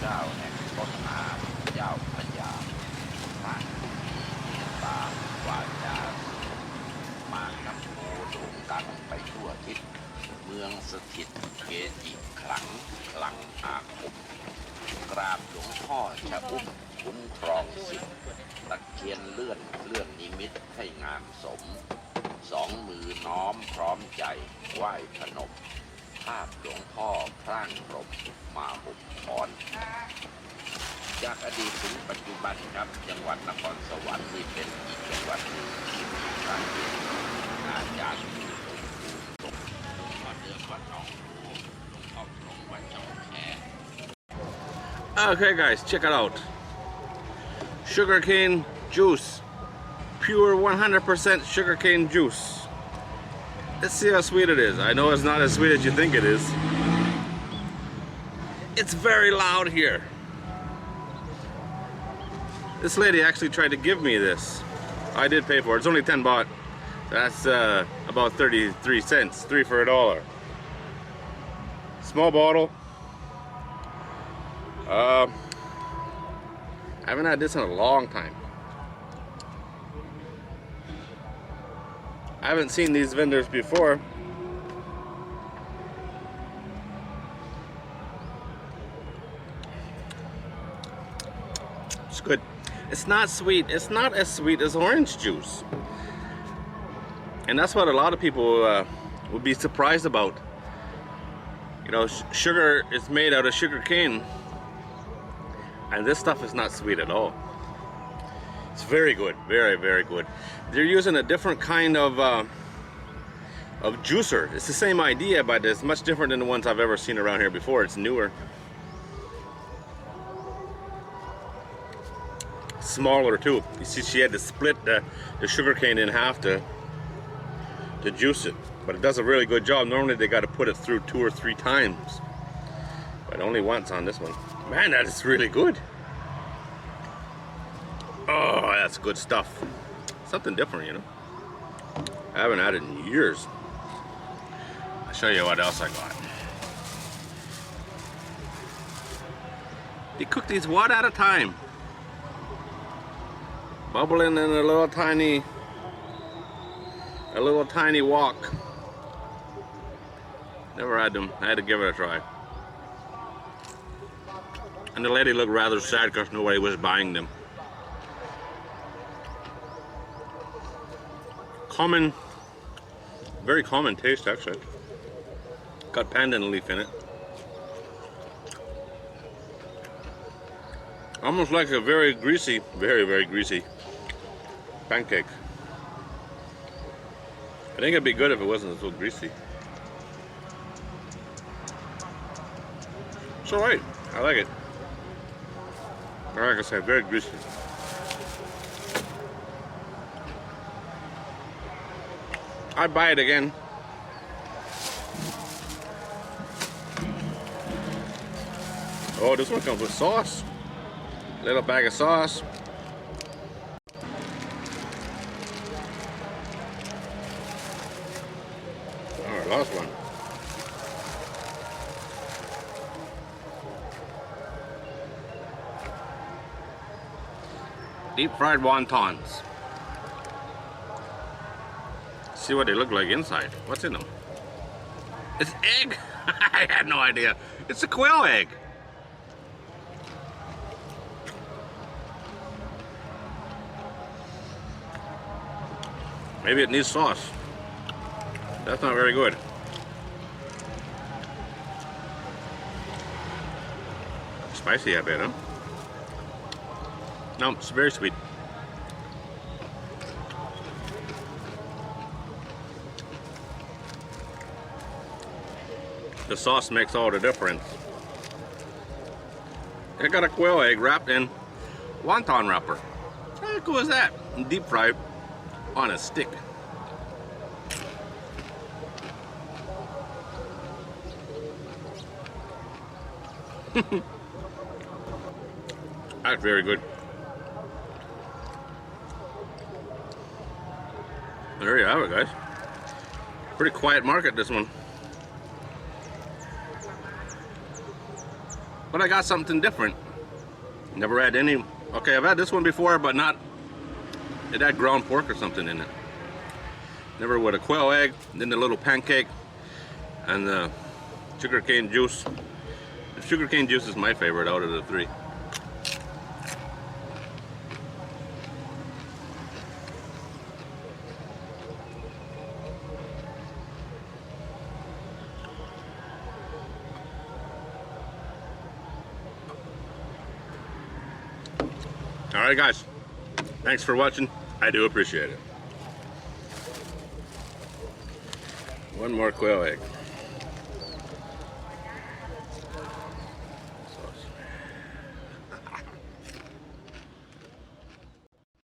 เจ้าแห่งต้นน้ำเจ้าพระยาท่านมีเมตตาวาจามาน้ำโขโด่งดังไปทั่วทิศเมืองสถิตเกจิขลังคลังอาคมกราบหลวงพ่อชะอุ้มคุ้มครองสิทธิ์ตะเคียนเลื่อนนิมิตให้งามสมสองมือน้อมพร้อมใจไหว้พนมภาพหลวงพ่อพร่างพรหมมาบุกพรจากอดีตถึงปัจจุบันครับจังหวัดนครสวรรค์นี่เป็นอีกจังหวัดหนึ่งที่มีพระเกจิอาจารย์หลวงปู่หลวงพ่อเดิมวัดหนองบัวหลวงพ่อพรหมวัดจอมแข Okay guys, check it out. Sugarcane juice. Pure 100% sugarcane juice. Let's see how sweet it is. I know it's not as sweet as you think it is. It's very loud here. This lady actually tried to give me this. I did pay for it. It's only 10 baht. That's about 33 cents. 3 for $1. Small bottle. I haven't had this in a long time. I haven't seen these vendors before. It's good. It's not sweet. It's not as sweet as orange juice. And that's what a lot of people would be surprised about. You know, sugar is made out of sugar cane. And this stuff is not sweet at all. It's very good, very, very good. They're using a different kind of juicer. It's the same idea, but it's much different than the ones I've ever seen around here before. It's newer. Smaller too. You see, she had to split the sugar cane in half to juice it. But it does a really good job. Normally they got to put it through 2 or 3 times. But only once on this one. Man, that is really good. Oh, that's good stuff. Something different, you know. I haven't had it in years. I'll show you what else I got. They cook these one at a time. Bubbling in a little tiny wok. Never had them. I had to give it a try. And the lady looked rather sad because nobody was buying them. Common, very common taste actually. Got pandan leaf in it. Almost like a very greasy, very greasy pancake. I think it'd be good if it wasn't so greasy. It's alright, I like it. Like I said, very greasy. I'd buy it again. Oh, this one comes with sauce. Little bag of sauce. Alright, last one. Deep fried wontons. See what they look like inside. What's in them? It's egg. I had no idea. It's a quail egg. Maybe it needs sauce. That's not very good. Spicy, I bet, huh? No, it's very sweet. The sauce makes all the difference. I got a quail egg wrapped in wonton wrapper. How cool is that? And deep fried on a stick. That's very good. There you have it, guys. Pretty quiet market, this one. But I got something different. Never had any. Okay, I've had this one before, but not. It had ground pork or something in it. Never with a quail egg, then the little pancake, and the sugarcane juice. The sugarcane juice is my favorite out of the three. Alright guys, thanks for watching. I do appreciate it. One more quail egg.